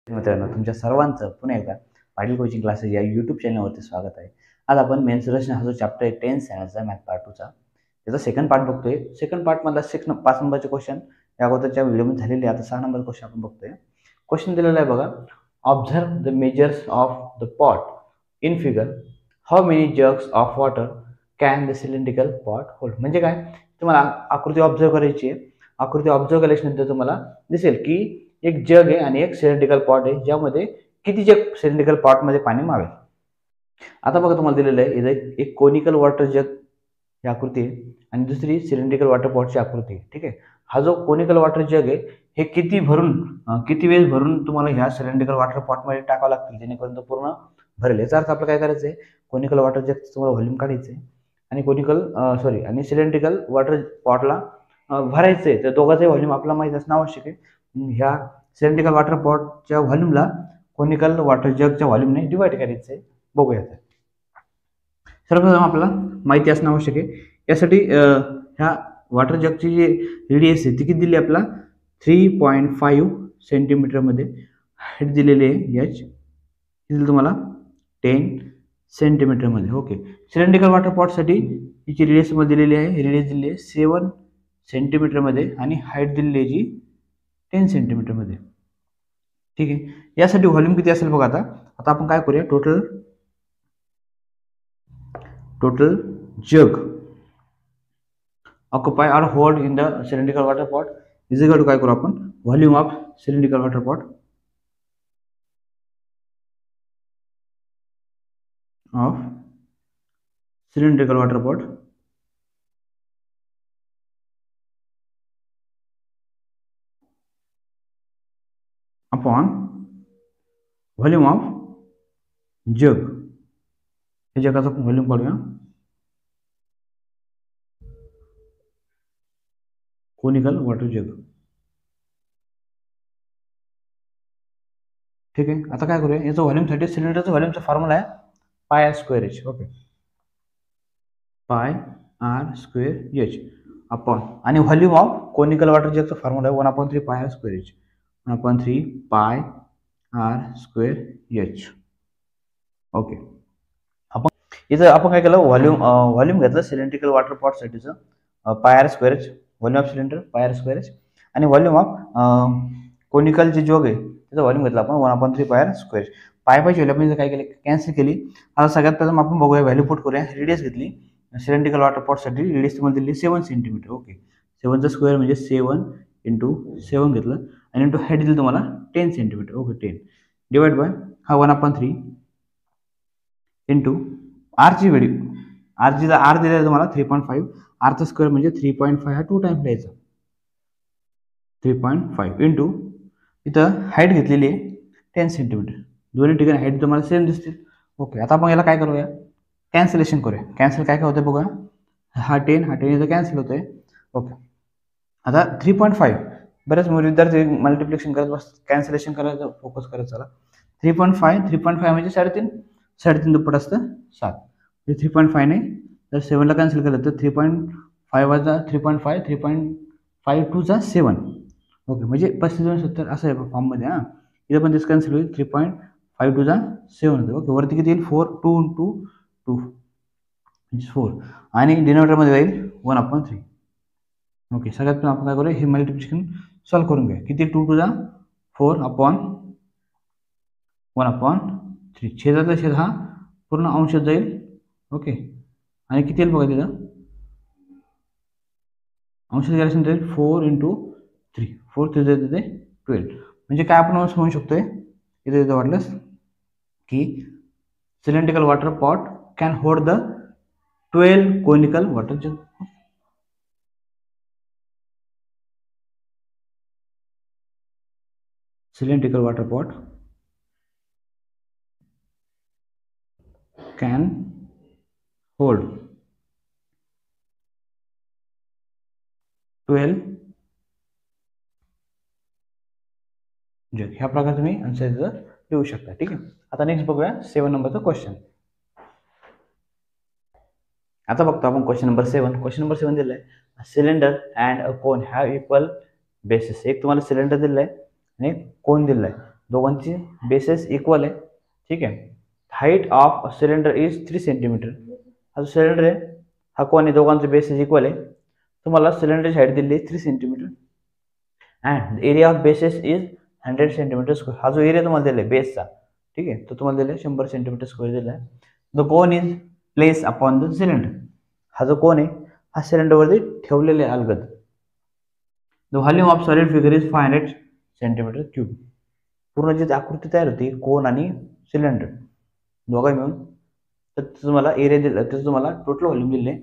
मित्रांनो, तुमच्या सर्वांचं पुन्हा एकदा पाटील कोचिंग क्लासेस या यूट्यूब चॅनलवरती स्वागत आहे. आज आपण मेन्सुरेशन हा जो चॅप्टर आहे 10th स्टँडर्डचा मॅथ पार्ट 2चा त्याचा सेकंड पार्ट बघतोय. सेकंड पार्टमधला 5 नंबरचे क्वेश्चन या अगोदरच्या व्हिडिओमध्ये झालेले. आता 6 नंबर क्वेश्चन आपण बघतोय. क्वेश्चन दिलेला आहे बघा. Observe the measures of the pot in figure. How many jugs of water can the cylindrical pot hold. म्हणजे काय, तुम्हाला आकृती ऑब्झर्व करायची आहे. आकृती ऑब्झर्व केल्यानंतर तुम्हाला दिसेल की एक जग आहे आणि एक सिलेंड्रिकल पॉट आहे, ज्यामध्ये किती जग सिलेंड्रिकल पॉटमध्ये पाणी मावेल. आता बघा, तुम्हाला दिलेलं आहे इथे एक कोनिकल वॉटर जग ही आकृती आहे आणि दुसरी सिलेंड्रिकल वॉटर पॉटची आकृती आहे. ठीक आहे. हा जो कोनिकल वॉटर जग आहे हे किती वेळ भरून तुम्हाला ह्या सिलेंड्रिकल वॉटर पॉटमध्ये टाकावं लागतील जेणेकरून तो पूर्ण भरेल. याचा अर्थ आपलं काय करायचं आहे, कोनिकल वॉटर जग तुम्हाला व्हॉल्यूम काढायचं आहे आणि आणि सिलेंड्रिकल वॉटर पॉटला भरायचं आहे. तर दोघांचंही व्हॉल्यूम आपल्याला माहीत असणं आवश्यक आहे. ह्या सिलेंड्रिकल वॉटर पॉटच्या व्हॉल्यूमला कोनिकल वॉटर जगच्या व्हॉल्यूमने डिवाइड करायचं आहे. बघूया. सर्वप्रथम आपल्याला माहिती असणं आवश्यक आहे. यासाठी ह्या वॉटर जगची जी रेडियस आहे ती किती दिली आपला 3.5 सेंटीमीटरमध्ये. हाईट दिलेली आहे एच दिली तुम्हाला 10 सेंटीमीटरमध्ये. ओके. सिलेंड्रिकल वॉटर पॉटसाठी हिची रेडियस मध्ये दिलेली आहे. रेडियस दिलेली आहे 7 सेंटीमीटरमध्ये आणि हाईट दिलेली आहे जी 10 सेंटीमीटरमध्ये. ठीक आहे. यासाठी व्हॉल्यूम किती असेल बघा. आता आपण काय करूया, total jug occupy or hold in the cylindrical water pot is equal to काय करू आपण, volume of cylindrical water pot upon volume of jug. हे जगाचा आपण व्हॉल्यूम काढूया. कोनिकल वॉटर जग. ठीक आहे. आता काय करूया, याचं व्हॉल्यूमसाठी सिलेंडरचं व्हॉल्यूमचा फॉर्म्युला आहे pi r square H. Okay. Pi r square H upon आणि व्हॉल्यूम ऑफ कोनिकल वॉटर जगचा फॉर्म्युला आहे 1/3 pi r square H. 1/3 pi r square H. Okay. इथं आपण काय केलं, व्हॉल्यूम घेतलं सिलेंड्रिकल वॉटर पॉटसाठीचं pi r square h, volume of cylinder pi r square h, आणि व्हॉल्यूम ऑफ कोनिकल जे जग आहे त्याचं व्हॉल्यूम घेतलं आपण 1/3 pi r square h. Pi value आपण काय केलं, कॅन्सल केली. आता सगळ्यात प्रथम आपण बघूया, व्हॅल्यू पुट करूया. रेडियस घेतली सिलेंड्रिकल वॉटर पॉटसाठी, रेडियस तुम्हाला दिली 7 सेंटीमीटर. ओके. 7चा स्क्वेअर म्हणजे 7 × 7 घेतलं आणि इंटू हाईट दिली तुम्हाला 10 सेंटीमीटर. ओके. 10 डिवाइड बाय हा 1/3 इंटू आरची व्हॅल्यू, आरचा आर दिलेला तुम्हाला 3.5, आरचा स्क्वेअर म्हणजे 3.5 हा 2 टाइम्स द्यायचा. 3.5 इंटू इथं हाईट घेतलेली आहे 10 सेंटीमीटर. दोन्ही ठिकाणी हाईट तुम्हाला सेम दिसतील. ओके. आता आपण याला काय करूया, कॅन्सलेशन करूया. कॅन्सल काय होतं बघा, हा 10 इथं कॅन्सल होतोय. ओके. आता 3.5 बरेच विद्यार्थी मल्टिप्लिकेशन करत कॅन्सलेशन करायचं फोकस करत चला. 3.5 म्हणजे 3.5 दुप्पट असतं 7. म्हणजे 3.5 नाही तर 7ला कॅन्सल केलं तर 3.5 वाजा 3.5 3.5 2 चा 7. ओके. म्हणजे 35-70 असं आहे फॉर्ममध्ये. हां, इथं पण तेच कॅन्सल होईल. 3.5 2 चा 7 होतं. ओके. वरती किती येईल 4 2 × 2 म्हणजे 4 आणि डिनोमिनेटरमध्ये जाईल 1/3. ओके. सगळ्यात पण आपण काय करूया, हे मल्टिप्लिकेशन सॉल्व्ह करून घ्या. किती 2 × 4 अपॉन 1/3. छेदाचा छेद हा पूर्ण अंशात जाईल. ओके. आणि किती येईल बघा तिथं, अंशात गेल्यानंतर जाईल 4 × 3 4 3 तिथे 12. म्हणजे काय आपण म्हणू शकतोय इथे वाटलंच की cylindrical water pot can hold the 12 conical water जग. Cylindrical water pot can hold 12 जग. ह्या प्रकारे तुम्ही आन्सर लिहू शकता. ठीक आहे. आता नेक्स्ट बघूया 7 नंबरचा क्वेश्चन. आता बघतो आपण क्वेश्चन नंबर 7. क्वेश्चन नंबर 7 दिलं आहे, cylinder and a cone have equal basis. एक तुम्हाला सिलेंडर दिलं आहे आणि कोन दिलं आहे. दोघांची बेसेस इक्वल आहे, ठीक आहे. Height of cylinder is 3 centimetre. हा जो सिलेंडर आहे हा कोण आहे, दोघांचे बेसेस इक्वल आहे. तुम्हाला सिलेंडरची हाईट दिली 3 centimetre and area of bases is 100 centimetre square. हा जो एरिया तुम्हाला दिला आहे बेसचा, ठीक आहे, तो तुम्हाला दिला आहे 100 सेंटीमीटर स्क्वेअर दिला आहे. The cone is place upon the cylinder. हा जो कोन आहे हा सिलेंडरवरती ठेवलेला आहे अलगद. The volume of solid figure is 500 centimetre cube. पूर्ण जी आकृती तयार होती कोन आणि सिलेंडर दोघा मिळून, तर तुम्हाला एरिया दिला, त्याचं तुम्हाला टोटल व्हॉल्यूम दिले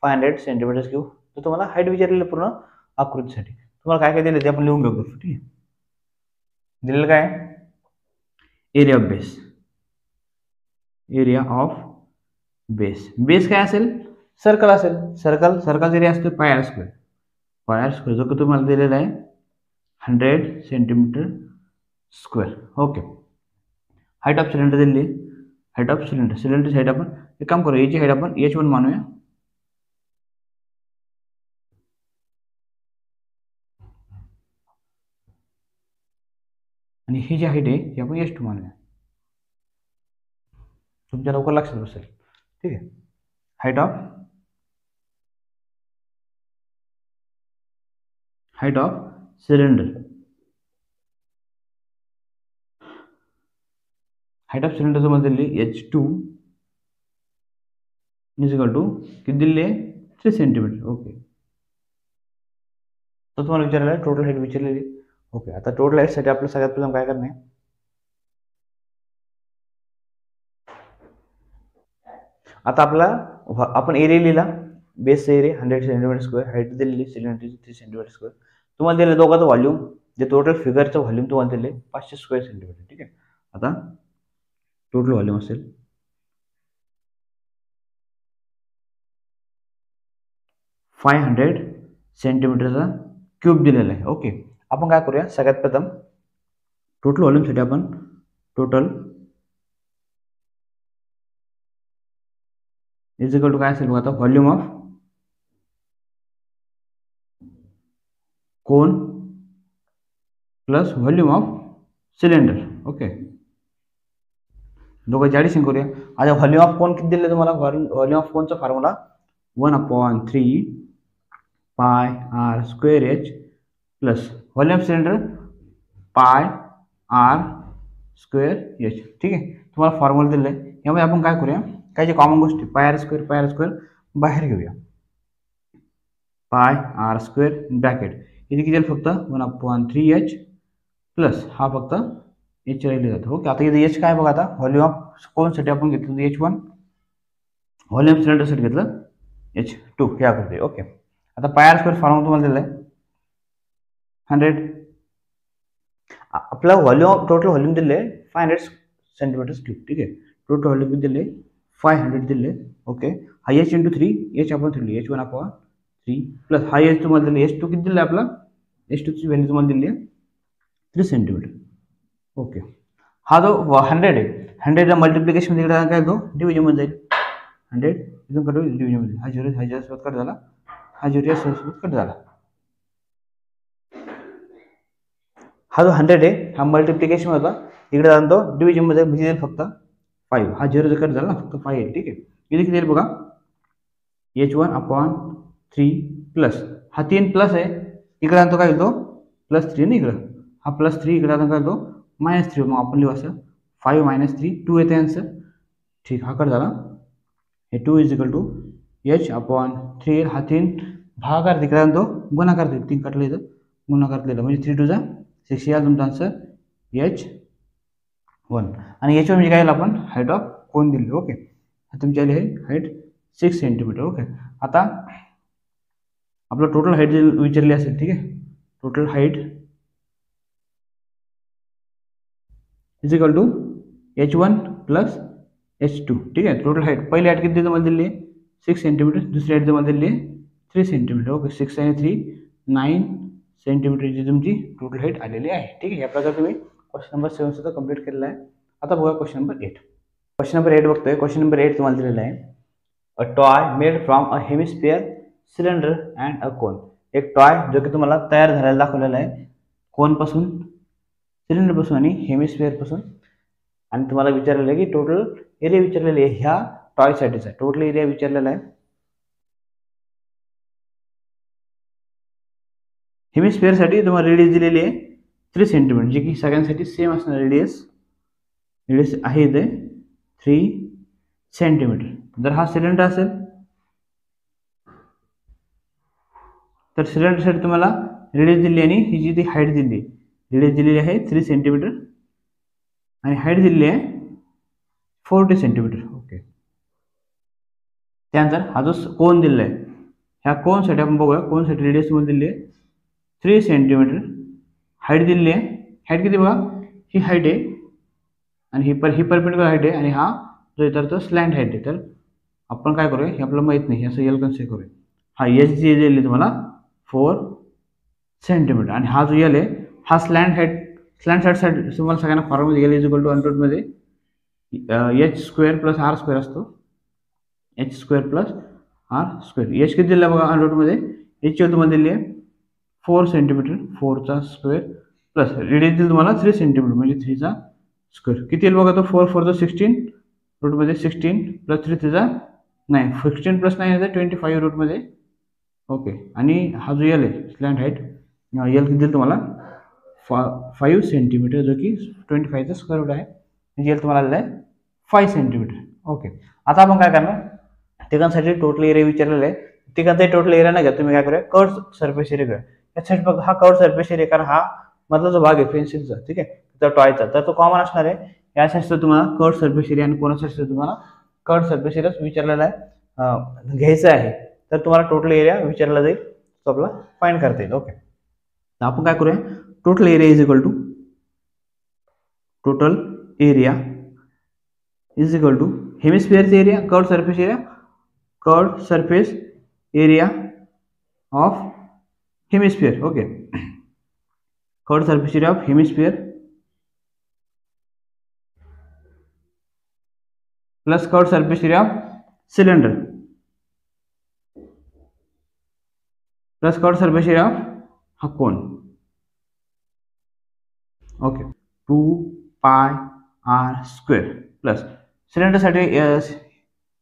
500 सेंटीमीटर क्यूब. तर तुम्हाला हाईट विचारलेलं पूर्ण आकृतीसाठी. तुम्हाला काय काय दिलं ते आपण लिहून घेऊ, ठीक आहे. दिलेलं काय, area of base. Area of base, base काय असेल, सर्कल असेल. सर्कल एरिया असतो pi r square. Pi r square जो की तुम्हाला दिलेला आहे 100 centimetre square. Okay. Height of cylinder दिली, हाईट ऑफ सिलेंडरची हाईट आपण एक काम करू, याची हाईट आपण H1 मानूया. आणि ही जी हाईट आहे ती आपण H2 मानूया. तुमच्या लवकर लक्षात बसेल, ठीक आहे. Height of cylinder, height of cylinder तुम्हाला दिली H2 इज इक्वल टू किती दिली आहे 3 सेंटीमीटर. ओके. तर तुम्हाला विचारलेलं आहे टोटल हाईट विचारलेली. ओके. आता टोटल हाईटसाठी आपलं सगळ्यात प्रथम काय करणे, आता आपला आपण एरिया लिहिला, base area 100 centimetre square, height दिलेली सिलेंडरची 3 सेंटीमीटर स्क्वेअर. तुम्हाला दिलं दोघांचं व्हॉल्यूम, जे टोटल फिगरचं व्हॉल्यूम तुम्हाला दिले 500 स्क्वेअर सेंटीमीटर, ठीक आहे. आता टोटल व्हॉल्यूम असेल 500 सेंटीमीटरचा क्यूब दिलेला आहे. ओके. आपण काय करूया, सगळ्यात प्रथम टोटल व्हॉल्यूमसाठी आपण टोटल इज इक्वल टू काय असेल बघा, आता volume of cone plus volume of cylinder. Okay. दोघांची ॲडिशन करूया. आता व्हॉल्यूम ऑफ कोन किती दिले तुम्हाला, व्हॉल्यूम ऑफ कोनचा formula 1/3 pi r square H plus volume of cylinder pi r square H, ठीक आहे. तुम्हाला फॉर्म्युला दिलं आहे. यामध्ये आपण काय करूया, काय जे कॉमन गोष्टी पाय आर स्क्वेअर बाहेर घेऊया. पाय आर स्क्वेअर ब्रॅकेट इथे किती फक्त 1/3H प्लस हा फक्त H राहिले जातो. ओके. आता इथे H काय बघा, आता व्हॉल्यूम ऑफ कोनसाठी आपण घेतलं H1, व्हॉल्यूम ऑफ सिलेंडरसाठी घेतलं H2 हे आकृती. ओके. आता पाय आर स्क्वेअर फॉर्म्युला तुम्हाला दिला आहे 100. आपला व्हॉल्यूम टोटल व्हॉल्यूम दिले 500 सेंटीमीटर क्यूब, ठीक आहे. टोटल व्हॉल्यूम दिले 500 दिले. ओके. हा H × 3 H आपण दिली H1/3 प्लस हा H तुम्हाला दिले H2 किती दिला आपला, H2ची व्हॅल्यू तुम्हाला दिली आहे 3 सेंटीमीटर. ओके. हा जो 100 आहे 100चा मल्टिप्लिकेशन तिकडे काय तो डिव्हिजन मध्ये जाईल. 100 इथून कट होईल डिव्हिजन मध्ये. हा 0 ह्याच्यासोबत कट झाला, हा 0 यासोबत कट झाला. हा जो 100 आहे हा मल्टिप्लिकेशन होता, इकडे जाऊन तो डिव्हिजन मध्ये म्हणजे फक्त 5. हा 0 कट झाला ना, फक्त 5 आहे, ठीक आहे. इथे किती येईल बघा, H1/3 प्लस हा 3 प्लस आहे, इकडे आणतो काय येतो +3 ना, इकडं हा +3 इकडे आता काय येतो -3. मग आपण लिहू असं 5 - 3 2 येते आन्सर, ठीक. हा कट झाला. हे 2 इज इक्वल टू H/3. हा 3 भागाकार तिकडे आणतो गुणाकार 3 कटलं इथं गुणाकार दिलं म्हणजे 3 × 2 = 6 याला तुमचा आन्सर H1. आणि H1 म्हणजे काय आपण हाईट ऑफ कोन दिली. ओके. तुमची आली आहे हाईट 6 सेंटीमीटर. ओके. आता आपलं टोटल हाईट विचारली असेल, ठीक आहे. Total height is equal to H1 plus H2, ठीक आहे. टोटल हाईट पहिली हाईट किती तुम्हाला दिली आहे 6 सेंटीमीटर, दुसरी हाईट तुम्हाला दिली आहे 3 सेंटीमीटर. ओके. 6 आणि 3 9 सेंटीमीटरची तुमची टोटल हाईट आलेली आहे, ठीक आहे. या प्रकारे तुम्ही क्वेश्चन नंबर 7 सुद्धा कंप्लीट केलेला आहे. आता बघा क्वेश्चन नंबर 8. क्वेश्चन नंबर 8 बघतोय. क्वेश्चन नंबर 8 तुम्हाला दिलेला आहे a toy made from a hemisphere cylinder and a cone. एक टॉय जो की तुम्हाला तयार झालेला दाखवलेला आहे कोनपासून, सिलेंडर पासून आणि हेमिस्फिअर पासून. आणि तुम्हाला विचारलेलं आहे की टोटल एरिया विचारलेली आहे ह्या टॉय साठीचा. टोटल एरिया विचारलेला आहे. हेमिस्फिअर साठी तुम्हाला रेडियस दिलेली आहे 3 सेंटीमीटर, जे की सगळ्यांसाठी सेम असणार रेडियस आहे इथे 3 सेंटीमीटर. जर हा सिलेंडर असेल तर सिलेंडरसाठी तुम्हाला रेडियस दिली आणि ही जी ती हाईट दिली, रेडियस दिलेली आहे 3 सेंटीमीटर आणि हाईट दिलेली आहे 40 सेंटीमीटर. ओके. त्यानंतर हा जो कोन दिलेला आहे, ह्या कोनसाठी आपण बघूया. कोनसाठी रेडियस मध्ये दिली आहे 3 सेंटीमीटर, हाईट दिलेली आहे. हाईट किती बघा, ही हाईट आहे आणि ही परपेंडिक्युलर हाईट आहे आणि हा जो येतात तो स्लॅन्ट हाईट आहे. तर आपण काय करूया, हे आपल्याला माहित नाही, असं एल कन्सिडर करूया. हा एच जी दिली तुम्हाला 4 सेंटीमीटर आणि हा जो एल आहे हा स्लॅन्ट हाईट तुम्हाला सगळ्यांना फॉर्ममध्ये l is equal to under मध्ये h square plus r square असतो. H square plus r square. H किती दिला बघा अंडर मध्ये, एच ची तुम्हाला दिली आहे 4 सेंटीमीटर, 4चा स्क्वेअर प्लस रेडियस दिली तुम्हाला 3 सेंटीमीटर म्हणजे 3चा स्क्वेअर. किती येईल बघा, तो 4 4 16 रूट मध्ये 16 प्लस 3 3 9, 16 प्लस 9 येते 25 रूट मध्ये. ओके. आणि हा जो एल आहे स्लॅन्ट हाईट, एल किती दिली तुम्हाला 5 सेंटीमीटर, जो की 25चा स्क्वेअर रूट आहे म्हणजे एल तुम्हाला आलेला आहे 5 सेंटीमीटर. ओके. आता आपण काय करणार, तिघांसाठी टोटल एरिया विचारलेला आहे. तिघांचाही टोटल एरिया नाही घ्या, तुम्ही काय करूया कर्व सरफेस एरिया घ्या. यासाठी बघा हा कर्व सरफेस एरिया, कारण हा मधला जो भाग आहे पेन्सिलचा, ठीक आहे, तर टॉयचा, तर तो कॉमन असणार आहे. यासाठी तुम्हाला कर्व सरफेस एरिया आणि कोणासाठी तुम्हाला कर्व सरफेस एरिया विचारलेला आहे, घ्यायचा आहे. तर तुम्हाला टोटल एरिया विचारला जाईल, तो आपला फाइंड करता येईल. ओके. तर आपण काय करूया, total area is equal to total area is equal to हेमिस्फिअरचा area, curve surface area of hemisphere. Okay. Curve surface area of hemisphere plus curve surface area of cylinder plus curve surface area of हा cone. Okay. 2 pi r square plus सिलेंडरसाठी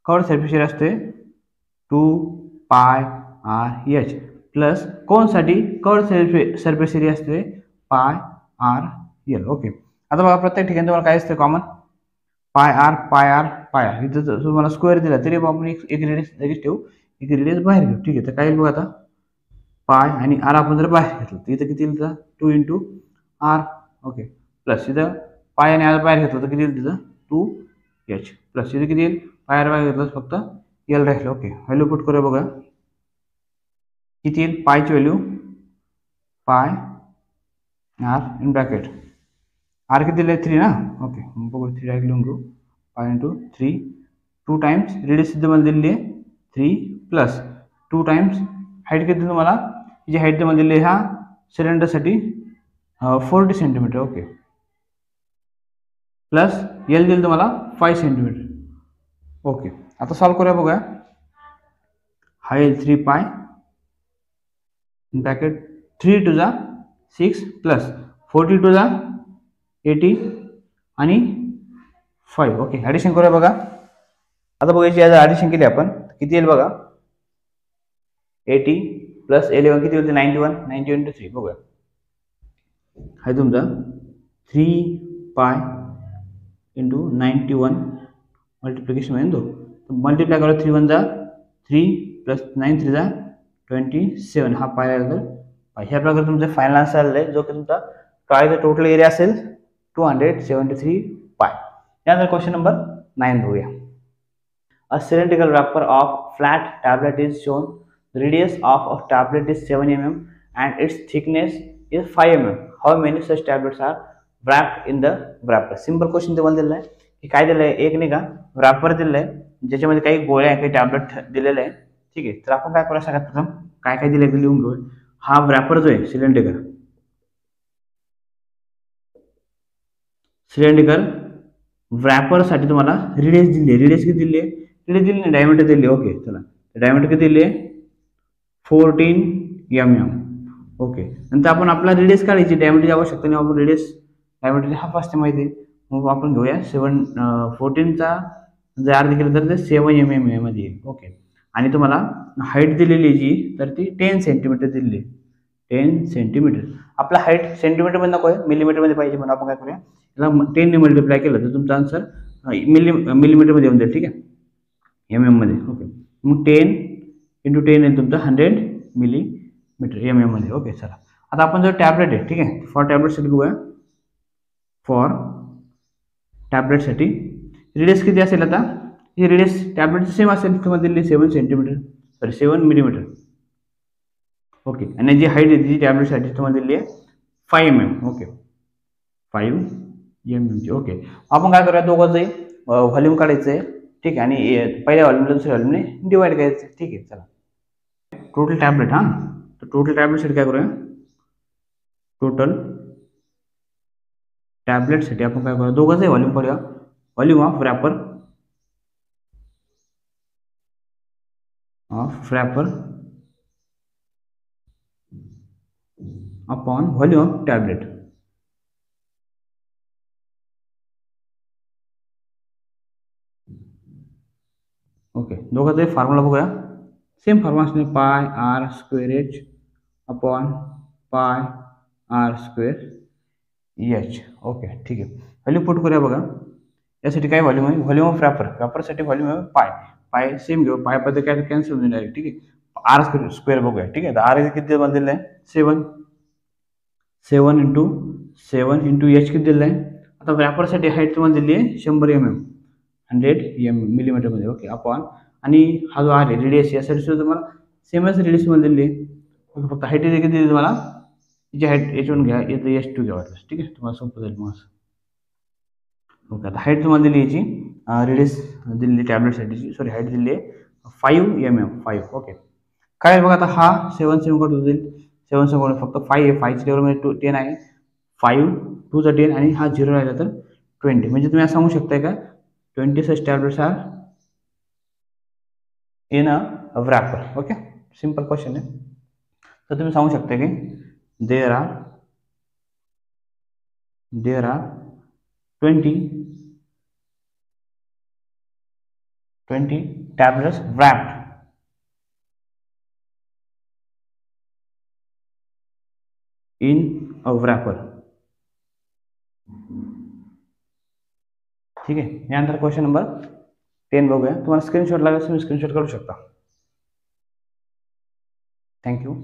curve surface area असते 2 pi r h plus कोनसाठी curve surface area असते pi R L. Okay. आता बघा प्रत्येक ठिकाणी तुम्हाला काय असतं कॉमन, पाय आर. इथं तुम्हाला स्क्वेअर दिला तरी आपण एक रेडियस लगेच ठेवू, एक रेडियस बाहेर घेऊ. ठीक आहे. तर काय बघा, आता पाय आणि आर आपण जर बाहेर घेतलं तर इथं किती येईल, 2 इंटू आर. ओके. प्लस इथं पाय आणि आर बाहेर घेतलं तर किती येईल, तिथं 2 एच प्लस इथे किती येईल, पाय आर बाहेर घेतलं फक्त एल राहिलं. ओके. व्हॅल्यू पुट करूया बघा, किती येईल, पायची value pi r in bracket r किती दिलं 3 ना. ओके. बघू 3 डायरेक्ट लिहून घेऊ, पाय इंटू 3, 2 टाइम्स रेडियस सिद्ध मला दिलेली आहे 3 प्लस 2 टाइम्स हाईट किती तुम्हाला, जी हाईट तुम्हाला दिली आहे ह्या सिलेंडरसाठी 40 सेंटीमीटर. ओके. प्लस एल दिलं तुम्हाला 5 सेंटीमीटर. ओके. आता सॉल्व करूया बघा, हा येईल 3 पाय ब्रॅकेट 3 टू 6 प्लस 40 टू 80 आणि 5. ओके. ॲडिशन करूया बघा. आता बघा याची ॲडिशन केली आपण, किती येईल बघा, 80 प्लस 11 किती होते 91 इंटू 3. बघूया, हा तुमचा 3 पाय इंटू 91 मल्टिप्लिकेशन मध्ये दो मल्टिप्लाय करा, 3 1 3 प्लस 9 3 27. हा पाय आला तर ह्या प्रकारे तुमचा फायनल आन्सर आलेला आहे, जो की तुमचा टॉयचा टोटल एरिया असेल 273 पाय. त्यानंतर क्वेश्चन नंबर 9 बघूया. A cylindrical wrapper of flat tablet is shown. The radius of a tablet is 7 mm and its thickness is 5 mm. How many such tablets are wrapped in the wrapper? Simple question तुम्हाला दिलेला आहे की काय दिलं आहे, एक नाही का wrapper दिलेलं आहे ज्याच्यामध्ये काही गोळ्या काही टॅबलेट दिलेले आहे. ठीक आहे. तर आपण काय करूया, सगळ्यात प्रथम काय काय दिलं आहे लिहून घेऊ. हा wrapper जो आहे सिलेंड्रिकल wrapper साठी तुम्हाला रेडियस दिली आहे. रेडियस किती दिली आहे, रेडियस दिली नाही, डायमीटर दिली. ओके. चला, डायमीटर किती दिली आहे 14 mm. ओके. नंतर आपण आपला रेडियस काढायची, डायमीटरची आवश्यकता नाही, आपण रेडियस डायमीटर हाफ असते माहिती आहे. मग आपण घेऊया 14चा जर अर्ध केलं तर ते 7 mm मध्ये येईल. ओके. आणि तुम्हाला हाईट दिलेली जी तर ती 10 सेंटीमीटर दिलेली आहे. 10 सेंटीमीटर. आपला हाईट सेंटीमीटरमध्ये नको आहे, मिलीमीटरमध्ये पाहिजे. म्हणून आपण काय करूया, याला 10 ने मल्टिप्लाय केलं तर तुमचा आन्सर मिलीमीटरमध्ये येऊन जाईल. ठीक आहे, MM मध्ये. ओके. मग 10 × 10 आहे तुमचा 100 मिलीमीटर MM मध्ये. ओके. चला आता आपण जर टॅबलेट आहे, ठीक आहे, फॉर टॅबलेटसाठी बघूया. फॉर टॅबलेटसाठी रेडियस किती असेल आता, ही रेडियस टॅबलेटची सेम असेल, तुम्हाला दिली 7 सेंटीमीटर, सॉरी 7 मिलीमीटर. ओके. आणि जी हाईट आहे ती टॅबलेटसाठी तुम्हाला दिली आहे 5 mm. Okay, 5 mm. ओके. आपण काय करूया, दोघांचंही व्हॉल्यूम काढायचं आहे. ठीक आहे, आणि पहिल्या व्हॉल्यूमला दुसऱ्या व्हॉल्यूमने डिवाइड करायचं. ठीक आहे. चला टोटल टॅबलेट, हां, तर टोटल टॅबलेटसाठी काय करूया, टोटल टॅबलेटसाठी आपण काय करूया, दोघांचंही व्हॉल्यूम करूया. Volume of wrapper upon volume of tablet. Okay. दोघांचा फॉर्म्युला बघूया. सेम फॉर्म्युला असणे pi r square H upon pi r square H. Okay. ठीक आहे. व्हॅल्यू पुट करूया बघा. यासाठी काय व्हॉल्यूम आहे, व्हॉल्यूम ऑफ रॅपरसाठी व्हॉल्यूम आहे पाय सेम घेऊ. पाय पद्धती काय कॅन्सल होऊन डायरेक्ट. ठीक आहे. आर स्क्वेअर बघूया. ठीक आहे, तर आर किती दिलेलं आहे, 7 × एच किती दिलेलं आहे. आता रॅपरसाठी हाईट तुम्हाला दिली आहे 100 mm, 100 मिलीमीटर मध्ये. ओके. अपॉन, आणि हा जो आहे रेडियस, यासाठी सुद्धा तुम्हाला सेमच रेडियस मध्ये दिली आहे. फक्त हाईट किती दिली तुम्हाला, तिची हाईट H1 घ्या, येतं H2 घ्या वाटलं. ठीक आहे, तुम्हाला सोपं जाईल मग असं. ओके. आता हाईट तुम्हाला दिली याची, रेडियस दिली टॅबलेटसाठीची, सॉरी हाईट दिली आहे 5 mm. 5. ओके. काय बघा, आता हा 7 कट होईल, 7 फक्त 5 आहे, 5च्या लेवलमध्ये 10 आहे, 5 2 चा 10, आणि हा 0 राहिला तर 20. म्हणजे तुम्ही असं सांगू शकताय का, 20 such tablets are in a wrapper. Okay, simple question आहे. तर तुम्ही सांगू शकता की there are 20 tablets wrapped in a wrapper. ठीक आहे. यानंतर क्वेश्चन नंबर 10 बघूया. तुम्हाला स्क्रीनशॉट लागेल, तुम्ही स्क्रीनशॉट काढू शकता. थँक्यू.